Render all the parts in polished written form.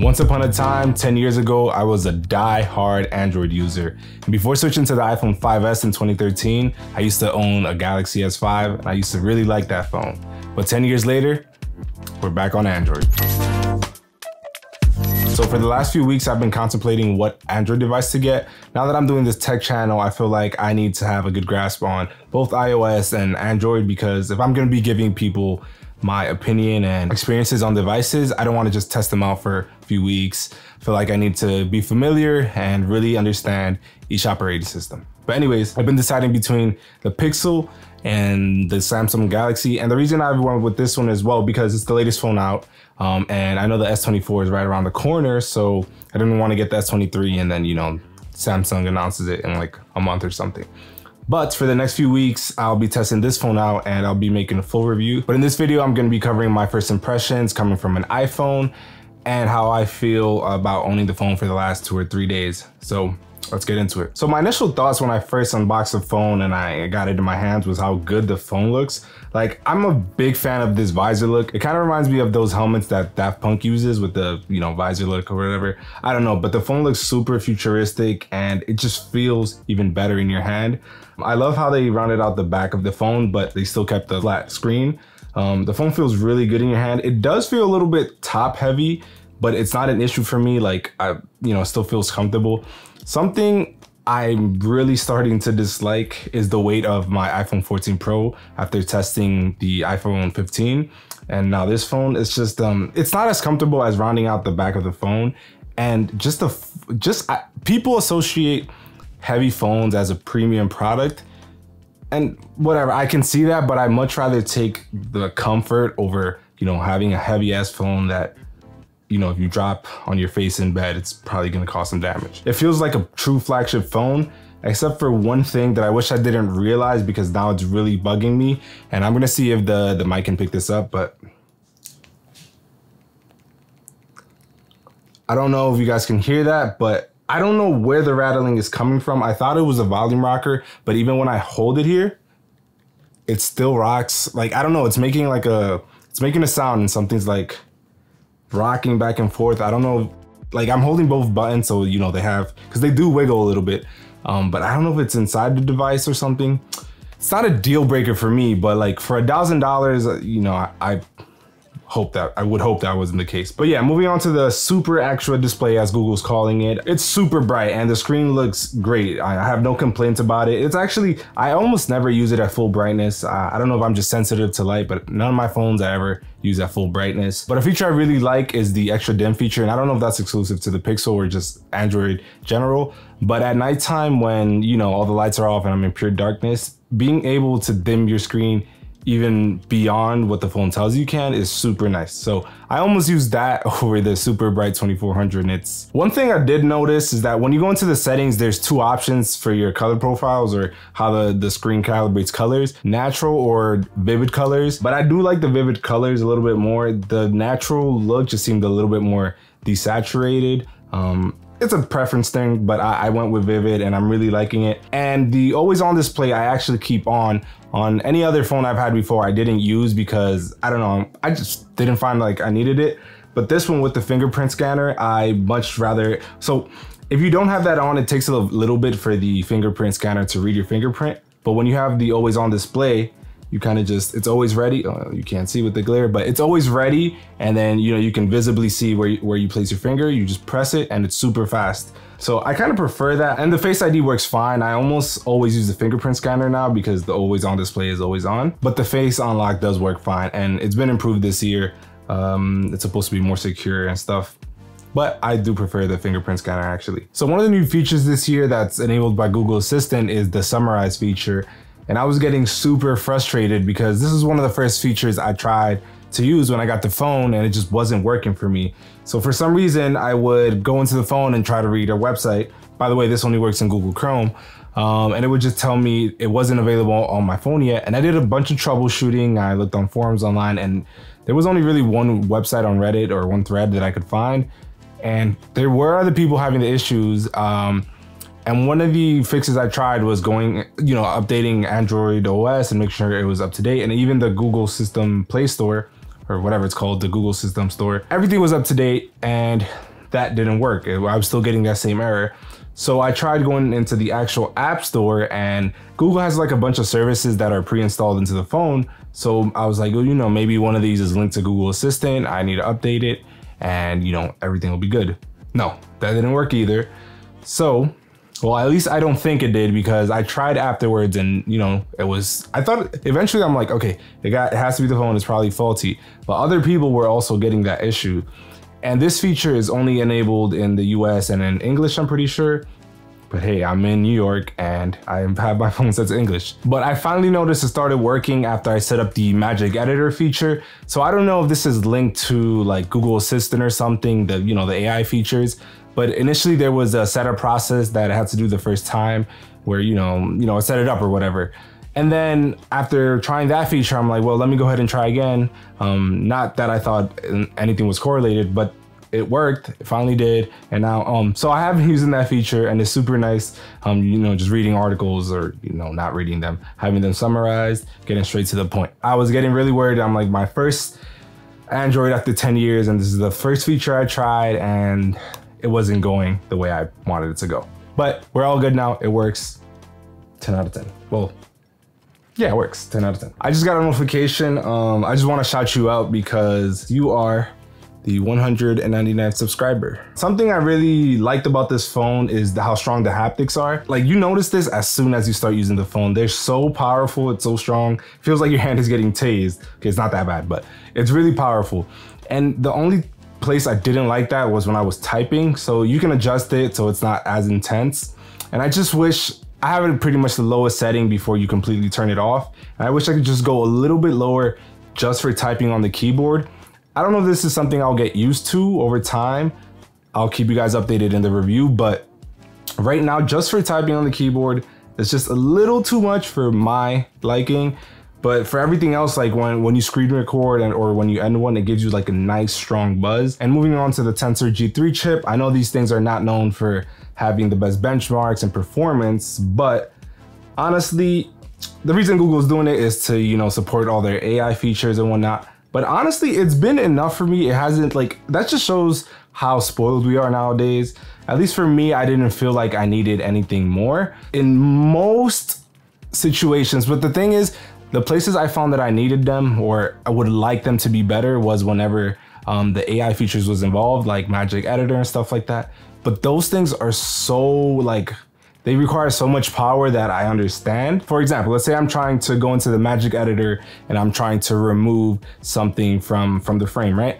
Once upon a time, 10 years ago, I was a die-hard Android user. And before switching to the iPhone 5S in 2013, I used to own a Galaxy S5, and I used to really like that phone. But 10 years later, we're back on Android. So for the last few weeks, I've been contemplating what Android device to get. Now that I'm doing this tech channel, I feel like I need to have a good grasp on both iOS and Android, because if I'm gonna be giving people my opinion and experiences on devices, I don't want to just test them out for a few weeks. I feel like I need to be familiar and really understand each operating system. But anyways, I've been deciding between the Pixel and the Samsung Galaxy. And the reason I went with this one as well, because it's the latest phone out. And I know the S24 is right around the corner, so I didn't want to get the S23 and then, you know, Samsung announces it in like a month or something. But for the next few weeks, I'll be testing this phone out and I'll be making a full review. But in this video, I'm going to be covering my first impressions coming from an iPhone and how I feel about owning the phone for the last 2 or 3 days. So let's get into it. So my initial thoughts when I first unboxed the phone and I got it in my hands was how good the phone looks. Like, I'm a big fan of this visor look. It kind of reminds me of those helmets that Daft Punk uses with the, you know, visor look or whatever. I don't know, but the phone looks super futuristic and it just feels even better in your hand. I love how they rounded out the back of the phone, but they still kept the flat screen. The phone feels really good in your hand. It does feel a little bit top heavy, but it's not an issue for me. Like, it still feels comfortable. Something I'm really starting to dislike is the weight of my iPhone 14 Pro after testing the iPhone 15. And now this phone is just, it's not as comfortable as rounding out the back of the phone. And people associate heavy phones as a premium product, and whatever, I can see that, but I much rather take the comfort over, you know, having a heavy ass phone that, you know, if you drop on your face in bed, it's probably gonna cause some damage. It feels like a true flagship phone, except for one thing that I wish I didn't realize, because now it's really bugging me, and I'm gonna see if the mic can pick this up, but I don't know if you guys can hear that, but I don't know where the rattling is coming from. I thought it was a volume rocker, but even when I hold it here, it still rocks. Like, I don't know, it's making a sound and something's like rocking back and forth. I don't know, like, I'm holding both buttons, so, you know, because they do wiggle a little bit. But I don't know if it's inside the device or something. It's not a deal breaker for me, but like for $1,000, you know, I would hope that wasn't the case. But yeah, moving on to the Super Extra display, as Google's calling it. It's super bright and the screen looks great. I have no complaints about it. It's actually, I almost never use it at full brightness. I don't know if I'm just sensitive to light, but none of my phones I ever use at full brightness. But a feature I really like is the extra dim feature. And I don't know if that's exclusive to the Pixel or just Android general, but at nighttime when, you know, all the lights are off and I'm in pure darkness, being able to dim your screen even beyond what the phone tells you can is super nice. So I almost use that over the super bright 2400 nits. One thing I did notice is that when you go into the settings, there's 2 options for your color profiles, or how the screen calibrates colors, natural or vivid colors. But I do like the vivid colors a little bit more. The natural look just seemed a little bit more desaturated. It's a preference thing, but I went with vivid and I'm really liking it. And the always on display, I actually keep on any other phone I've had before. I didn't use because, I don't know, I just didn't find like I needed it. But this one with the fingerprint scanner, I much rather. So if you don't have that on, it takes a little bit for the fingerprint scanner to read your fingerprint. But when you have the always on display, you kind of just, it's always ready. Oh, you can't see with the glare, but it's always ready. And then, you know, you can visibly see where you place your finger. You just press it and it's super fast. So I kind of prefer that. And the Face ID works fine. I almost always use the fingerprint scanner now because the always on display is always on, but the face unlock does work fine. And it's been improved this year. It's supposed to be more secure and stuff, but I do prefer the fingerprint scanner actually. So one of the new features this year that's enabled by Google Assistant is the summarize feature. And I was getting super frustrated because this is one of the first features I tried to use when I got the phone and it just wasn't working for me. So for some reason, I would go into the phone and try to read a website. By the way, this only works in Google Chrome. And it would just tell me it wasn't available on my phone yet. And I did a bunch of troubleshooting. I looked on forums online and there was only really one website on Reddit or one thread that I could find. And there were other people having the issues. And one of the fixes I tried was going, you know, updating Android OS and make sure it was up to date. And even the Google System Play Store, or whatever it's called, the Google System Store, everything was up to date. And that didn't work. I was still getting that same error. So I tried going into the actual app store, and Google has like a bunch of services that are pre-installed into the phone. So I was like, well, you know, maybe one of these is linked to Google Assistant. I need to update it and, you know, everything will be good. No, that didn't work either. So, well, at least I don't think it did, because I tried afterwards and, you know, I thought eventually I'm like, okay, it has to be the phone, it's probably faulty. But other people were also getting that issue. And this feature is only enabled in the US and in English, I'm pretty sure. But hey, I'm in New York and I have my phone set to English. But I finally noticed it started working after I set up the Magic Editor feature. So I don't know if this is linked to like Google Assistant or something, the AI features. But initially there was a setup process that I had to do the first time where, I set it up or whatever. And then after trying that feature, I'm like, well, let me go ahead and try again. Not that I thought anything was correlated, but it worked. It finally did. And now, so I have been using that feature and it's super nice. Just reading articles or, not reading them, having them summarized, getting straight to the point. I was getting really worried. I'm like, my first Android after 10 years, and this is the first feature I tried, and it wasn't going the way I wanted it to go. But we're all good now. It works. 10 out of 10. Well, yeah, it works. 10 out of 10. I just got a notification. I just want to shout you out because you are the 199th subscriber. Something I really liked about this phone is how strong the haptics are. Like, you notice this as soon as you start using the phone. They're so powerful. It's so strong. Feels like your hand is getting tased. Okay, it's not that bad, but it's really powerful. And the only place I didn't like that was when I was typing. So you can adjust it so it's not as intense. And I just wish, I have it pretty much the lowest setting before you completely turn it off. And I wish I could just go a little bit lower just for typing on the keyboard. I don't know if this is something I'll get used to over time. I'll keep you guys updated in the review, but right now, just for typing on the keyboard, it's just a little too much for my liking. But for everything else, like when you screen record or when you end one, it gives you like a nice strong buzz. And moving on to the Tensor G3 chip, I know these things are not known for having the best benchmarks and performance, but honestly, the reason Google's doing it is to, support all their AI features and whatnot. But honestly, it's been enough for me. It hasn't, that just shows how spoiled we are nowadays. At least for me, I didn't feel like I needed anything more in most situations. But the thing is, the places I found that I needed them or I would like them to be better was whenever the AI features was involved, like Magic Editor and stuff like that. But those things are so they require so much power that I understand. For example, let's say I'm trying to go into the Magic Editor and I'm trying to remove something from the frame, right?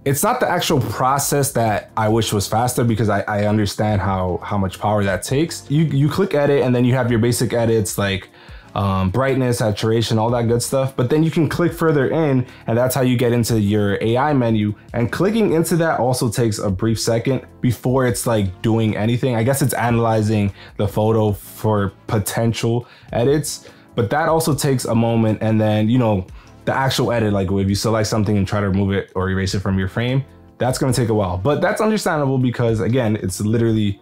It's not the actual process that I wish was faster, because I understand how much power that takes. You click edit and then you have your basic edits like brightness, saturation, all that good stuff. But then you can click further in, and that's how you get into your AI menu. And clicking into that also takes a brief second before it's doing anything. I guess it's analyzing the photo for potential edits, but that also takes a moment. And then, the actual edit, like if you select something and try to remove it or erase it from your frame, that's gonna take a while. But that's understandable because, again, it's literally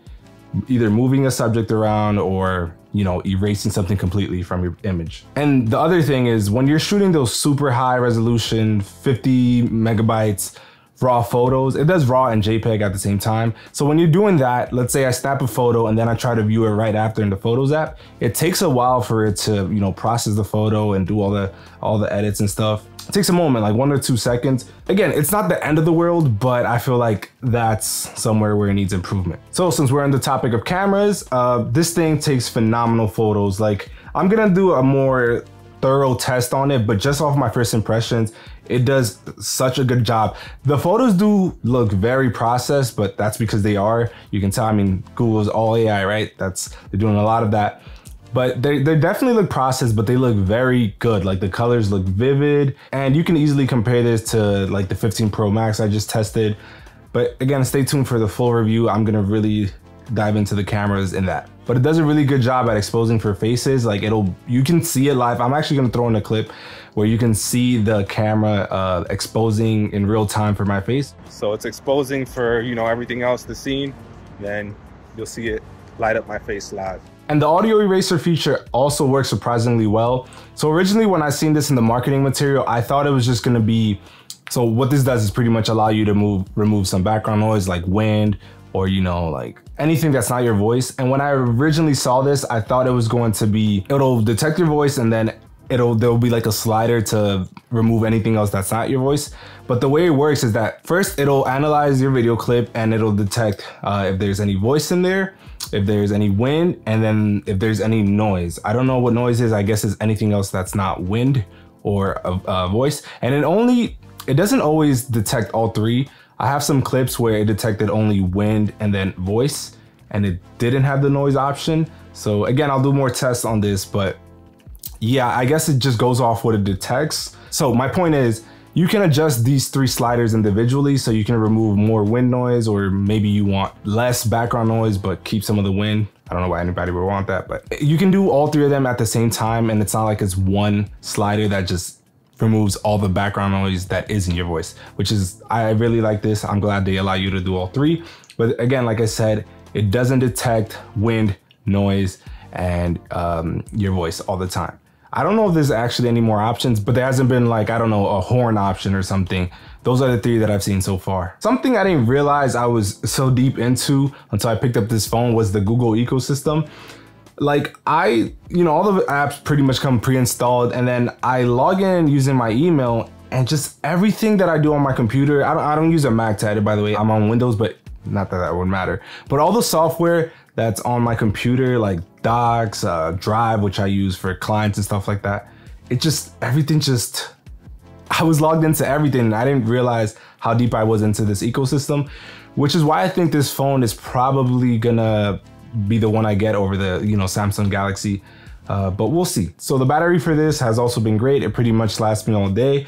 either moving a subject around or erasing something completely from your image. And the other thing is, when you're shooting those super high resolution 50 megabytes raw photos, it does raw and JPEG at the same time. So when you're doing that, let's say I snap a photo and then I try to view it right after in the Photos app, it takes a while for it to process the photo and do all the edits and stuff. It takes a moment, like 1 or 2 seconds. Again, it's not the end of the world, but I feel like that's somewhere where it needs improvement. So since we're on the topic of cameras, this thing takes phenomenal photos. I'm gonna do a more thorough test on it, but just off my first impressions, it does such a good job. The photos do look very processed, but that's because they are. You can tell, Google's all AI, right? They're doing a lot of that. But they definitely look processed, but they look very good. The colors look vivid, and you can easily compare this to the 15 Pro Max I just tested. But again, stay tuned for the full review. I'm gonna really dive into the cameras in that. But it does a really good job at exposing for faces. You can see it live. I'm actually gonna throw in a clip where you can see the camera exposing in real time for my face. So it's exposing for, everything else, the scene, then you'll see it light up my face live. And the audio eraser feature also works surprisingly well. So originally when I seen this in the marketing material, I thought it was just gonna be So what this does is pretty much allow you to remove some background noise like wind or, you know, like anything that's not your voice. And when I originally saw this, I thought it was going to be, it'll detect your voice and then there'll be like a slider to remove anything else that's not your voice. But the way it works is that first it'll analyze your video clip and it'll detect if there's any voice in there, if there's any wind, and then if there's any noise. I don't know what noise is. I guess it's anything else that's not wind or a voice. And it doesn't always detect all three. I have some clips where it detected only wind and then voice, and it didn't have the noise option. So again, I'll do more tests on this, but yeah, I guess it just goes off what it detects. So my point is, you can adjust these three sliders individually, so you can remove more wind noise, or maybe you want less background noise but keep some of the wind. I don't know why anybody would want that, but you can do all three of them at the same time, and it's not like it's one slider that just removes all the background noise that is in your voice, which is, I really like this. I'm glad they allow you to do all three. But again, like I said, it doesn't detect wind, noise, and your voice all the time. I don't know if there's actually any more options, but there hasn't been like, I don't know, a horn option or something. Those are the three that I've seen so far. Something I didn't realize I was so deep into until I picked up this phone was the Google ecosystem. Like all the apps pretty much come pre-installed, and then I log in using my email, and just everything that I do on my computer, I don't use a Mac to edit, by the way. I'm on Windows, but not that that would matter. But all the software that's on my computer, like Docs, Drive, which I use for clients and stuff like that, I was logged into everything, and I didn't realize how deep I was into this ecosystem, which is why I think this phone is probably gonna be the one I get over the Samsung Galaxy, but we'll see. So the battery for this has also been great. It pretty much lasts me all day,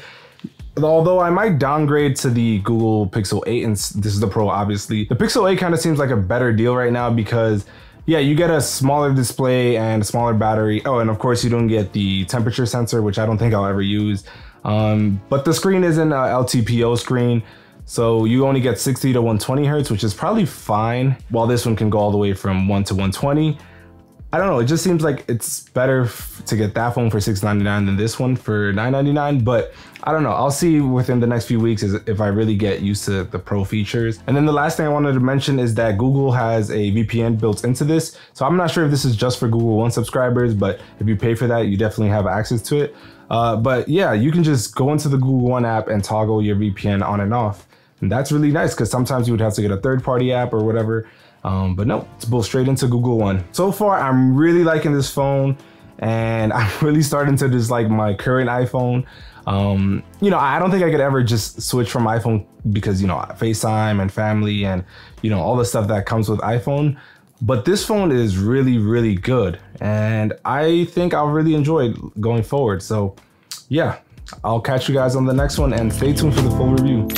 although I might downgrade to the Google Pixel 8, and this is the Pro obviously. The Pixel 8 kind of seems like a better deal right now because yeah, you get a smaller display and a smaller battery. Oh, and of course you don't get the temperature sensor, which I don't think I'll ever use. But the screen isn't an LTPO screen, so you only get 60 to 120 hertz, which is probably fine, while this one can go all the way from 1 to 120. I don't know, it just seems like it's better to get that phone for $699 than this one for $999, but I don't know. I'll see within the next few weeks if I really get used to the Pro features. And then the last thing I wanted to mention is that Google has a VPN built into this. So I'm not sure if this is just for Google One subscribers, but if you pay for that, you definitely have access to it. But yeah, you can just go into the Google One app and toggle your VPN on and off. And that's really nice because sometimes you would have to get a third-party app or whatever. But no, it's built straight into Google One. So far, I'm really liking this phone, and I'm really starting to dislike my current iPhone. I don't think I could ever just switch from iPhone because, FaceTime and family and, all the stuff that comes with iPhone. But this phone is really, really good, and I think I'll really enjoy it going forward. So yeah, I'll catch you guys on the next one, and stay tuned for the full review.